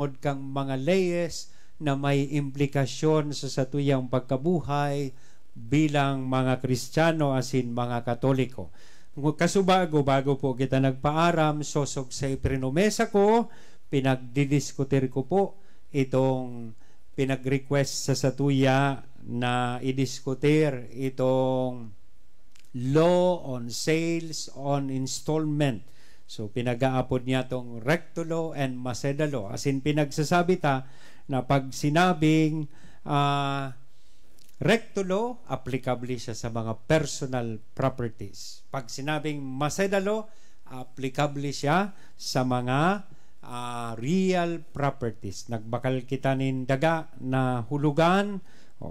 od kang mga leyes na may implikasyon sa satuyang pagkabuhay bilang mga Kristiyano asin mga Katoliko. Kasubago, bago po kita nagpaaram, sosog sa iprinomesa ko, pinagdidiskutir ko po itong pinag-request sa satuya na idiskutir itong law on sales on installment. So pinag-aapod niya itong recto law and Maseda law. As in pinagsasabi ta na pag sinabing recto law, applicable siya sa mga personal properties. Pag sinabing Maseda law, applicable siya sa mga real properties. Nagbakal kita nin daga na hulugan,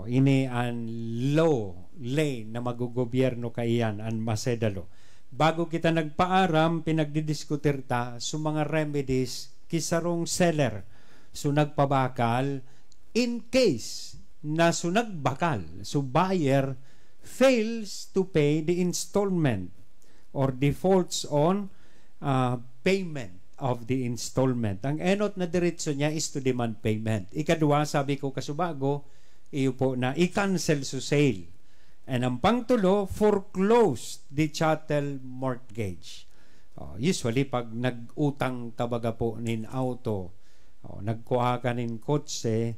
ini an lay na magugobyerno kaiyan, an Maseda law. Bago kita nagpaaram, pinagdidiskutir ta sa mga remedies kisarong seller. So nagpabakal in case na sunagbakal, so buyer fails to pay the installment or defaults on payment of the installment. Ang enot na diretso niya is to demand payment. Ikadua, sabi ko kasubago, iyo po na i-cancel so sale. And ang pangtulo, foreclose the chattel mortgage. Usually, pag nag-utang tabaga po nin auto, nagkuha ka nin kotse,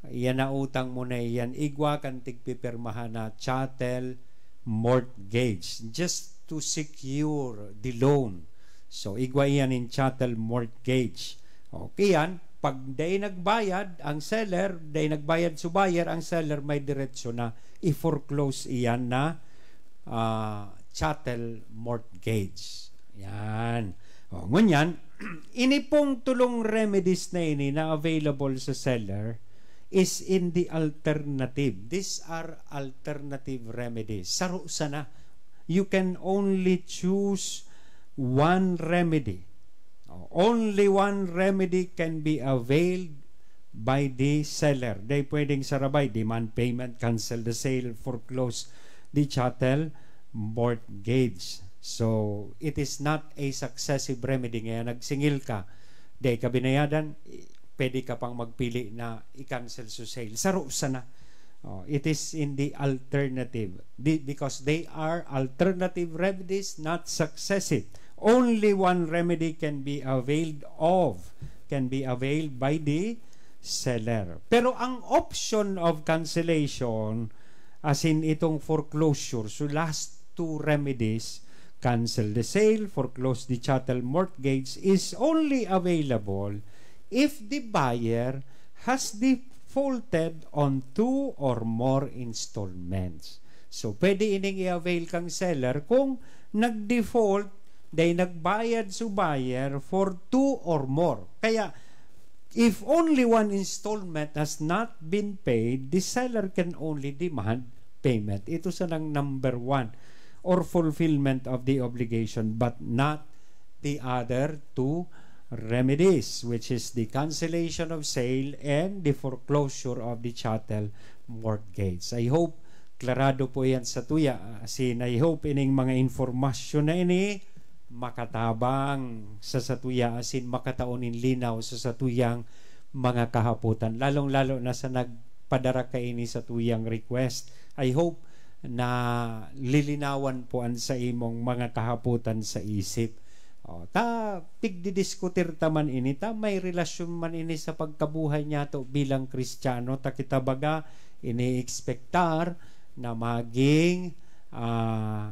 yan na utang mo na yan, igwa kan tigpipirmahan na chattel mortgage just to secure the loan. So, igwa yan in chattel mortgage. Okay yan, pag day nagbayad ang seller, day nagbayad sa buyer, ang seller may diretsyo na i-foreclose iyan na chattel mortgage. Yan. Ngunyan, ini pong tulong remedies na ini na available sa seller is in the alternative. These are alternative remedies. Saro sana. You can only choose one remedy. Only one remedy can be availed by the seller. They pwedeng sarabay, demand payment, cancel the sale, foreclose the chattel mortgage. So, it is not a successive remedy. Ngayon, nagsingil ka, day ka binayadan, pwede ka pang magpili na i-cancel so sale. Saro sana. It is in the alternative. Because they are alternative remedies, not successive. Only one remedy can be availed by the seller. Pero ang option of cancellation, as in itong foreclosure, so last two remedies, cancel the sale, foreclose the chattel mortgage, is only available if the buyer has defaulted on 2 or more installments. So, pwede ining i-avail kang seller kung nag-default, day nagbayad sa buyer for 2 or more. Kaya, if only one installment has not been paid, the seller can only demand payment. Ito sa nang number 1 or fulfillment of the obligation, but not the other two remedies, which is the cancellation of sale and the foreclosure of the chattel mortgage. I hope klarado po yan sa tuya. Sin I hope ining mga informasyon na ini makatabang sa satuya, asin makataonin linaw sa satuyang mga kahaputan, lalong-lalo na sa nagpadara kaini sa tuyang request. I hope na lilinawan po an sa imong mga kahaputan sa isip. Pigdidiskutir taman ini, may relasyon man ini sa pagkabuhay niya to bilang Kristiyano, kita baga ini-expectar na maging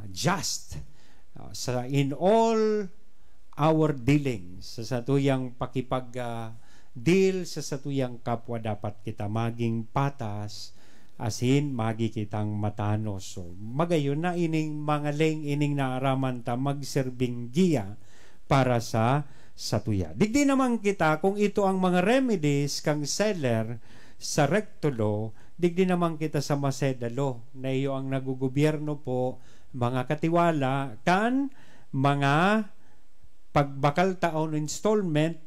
just sa in all our dealings, sa satuyang pakipag-deal sa satuyang kapwa, dapat kita maging patas, asin magi kitang matanos. So magayon na ining mga leng ining naaraman ta magserbing giya para sa satuya. Digdi naman kita kung ito ang mga remedies kang seller sa recto law, digdi naman kita sa Maseda law na iyo ang nagugobyerno po, mga katiwala kan mga pagbakal taon installment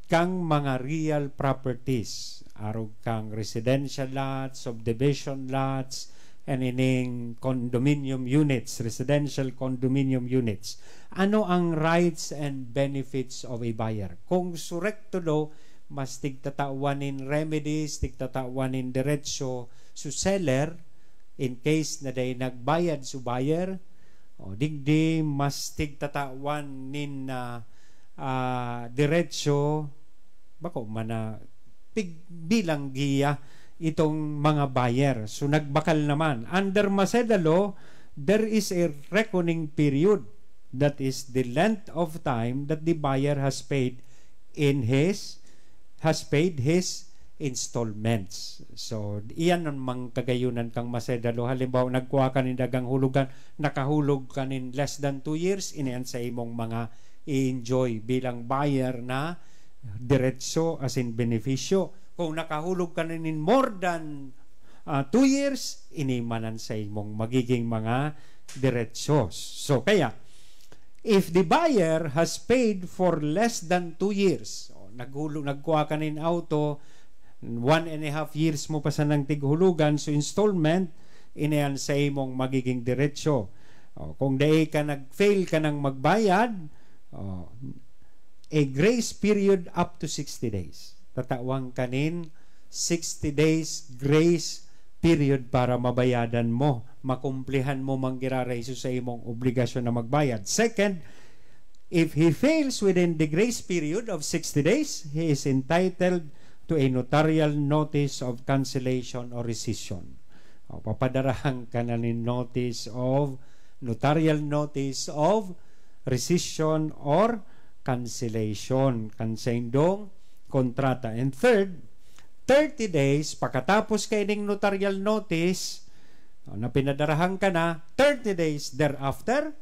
kang mga real properties, arog kang residential lots, subdivision lots, and ining condominium units, residential condominium units. Ano ang rights and benefits of a buyer? Kung surekto law, mas tigtatawanin remedies, tigtatawanin diretso su seller in case na day nagbayad su buyer, o digdi mas tigtatawanin na diretso bako mana bilang giya itong mga buyer. So nagbakal naman. Under Maseda law, there is a reckoning period, that is the length of time that the buyer has paid his installments. So iyan ang mga kagayunan kang Maseda law. Halimbawa nagkuha ka ni dagang hulugan, nakahulog ka in less than 2 years, iniyan sa imong mga i-enjoy bilang buyer na diretso as in benepisyo. Kung nakahulog ka na in more than 2 years, inimanan sa imong magiging mga diretsos. So kaya, if the buyer has paid for less than 2 years, nagkuha ka ng auto, 1.5 years mo pa sa nang tighulugan, so installment, iniyan sa imong magiging diretso. Kung dahil ka nag-fail ka ng magbayad, a grace period up to 60 days. Tatawang kanin 60 days grace period para mabayadan mo, makumplihan mo manggirareso sa imong obligasyon na magbayad. Second, if he fails within the grace period of 60 days, he is entitled to a notarial notice of cancellation or rescission. Papadarahan ka na ni notarial notice of rescission or cancellation, kansendong kontrata. And third, 30 days, pagkatapos kay ning notarial notice, na pinadarahan ka na, 30 days thereafter,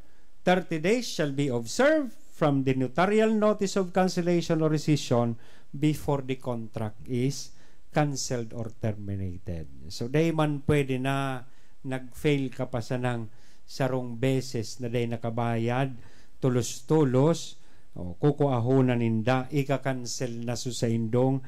30 days shall be observed from the notarial notice of cancellation or rescission before the contract is canceled or terminated. So, day man pwede na nag-fail ka pa sa nang sarong beses na day nakabayad, tulos-tulos, kukuahunan ninda, ika-cancel na sa indong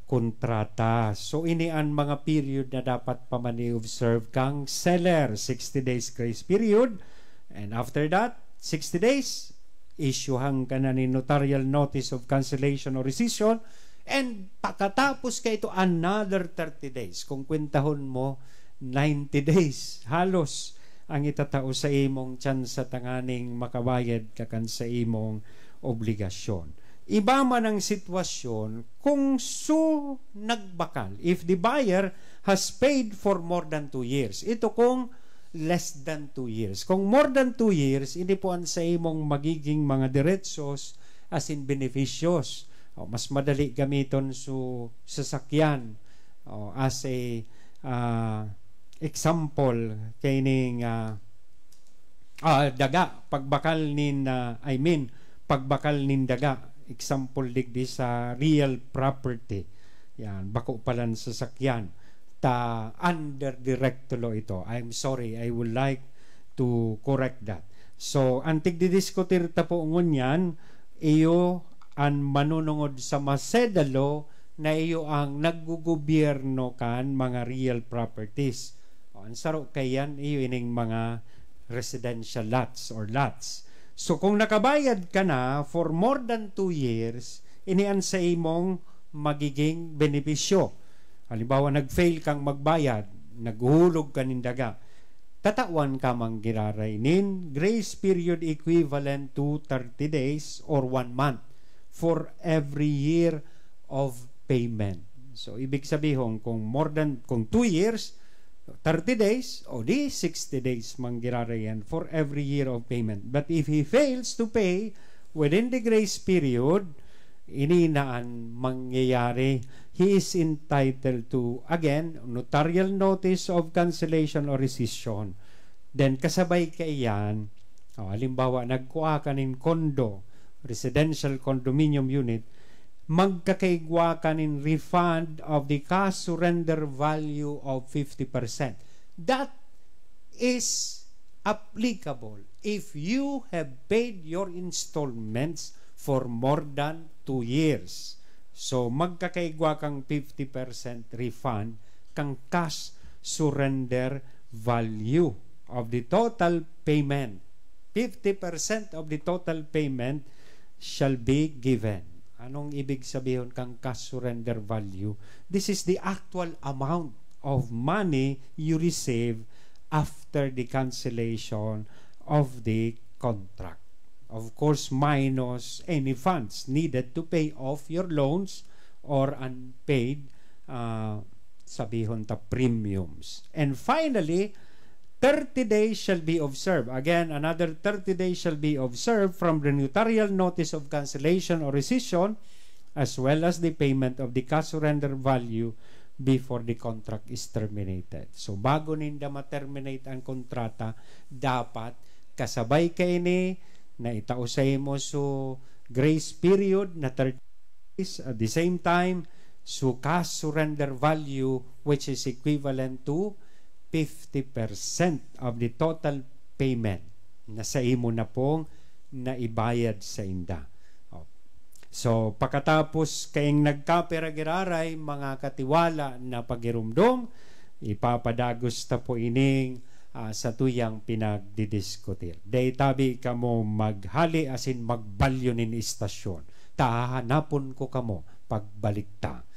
kontrata. So inian mga period na dapat pa mani-observe kang seller. 60 days grace period, and after that 60 days issuehan ka na ni notarial notice of cancellation or rescission, and pagkatapos ka ito another 30 days. Kung kwentahon mo 90 days halos ang itatao sa imong chance sa tanganing makabayad kakan sa imong obligasyon. Iba man ang sitwasyon kung nagbakal. If the buyer has paid for more than 2 years. Ito kung less than 2 years. Kung more than 2 years, hindi po ang sa imong magiging mga diretsos as in beneficios. Mas madali gamiton sa sasakyan as a example kaining daga pagbakal pagbakal nin daga, example digdi sa real property, yan bako palan sa sakyan ta under direct law ito. I'm sorry, I would like to correct that. So antig didiskutir ta po ngunyan, iyo ang manunungod sa Maseda law na iyo ang naggugobyerno kan mga real properties. Ang saro kayan iyo ining mga residential lots or lots. So kung nakabayad ka na for more than 2 years, inian sa imong magiging benepisyo. Halimbawa nag-fail kang magbayad, naghulog ka nin daga, tatawan ka mang giraray nin grace period equivalent to 30 days or 1 month for every year of payment. So ibig sabihin kung 2 years, 30 days o di 60 days manggirarayan for every year of payment. But if he fails to pay within the grace period, ininaan mangyayari, he is entitled to, again, notarial notice of cancellation or rescission. Then kasabay kaiyan, halimbawa nagkuha ka ng kondo, residential condominium unit, magkakaigwa ka ng refund of the cash surrender value of 50%. That is applicable if you have paid your installments for more than 2 years. So magkakaigwa kang 50% refund kang cash surrender value of the total payment. 50% of the total payment shall be given Anong ibig sabihin kang cash surrender value? This is the actual amount of money you receive after the cancellation of the contract. Of course, minus any funds needed to pay off your loans or unpaid sabihon ta premiums. And finally, 30 days shall be observed. Again, another 30 days shall be observed from the notarial notice of cancellation or rescission, as well as the payment of the cash surrender value before the contract is terminated. So, bago ninda ma-terminate ang kontrata, dapat kasabay kay ni na itausay mo so grace period na 30 days. At the same time, so cash surrender value, which is equivalent to 50% of the total payment na sa imo na pong naibayad sa inda. So, pagkatapos kayong nagkapera-giraray, mga katiwala na pagirumdom, ipapadagos ta po ining sa tuyang pinagdidiskutir. Day tabi ka mo maghali asin magbalyo nin istasyon. Tahanapon ko kamo pagbalik ta.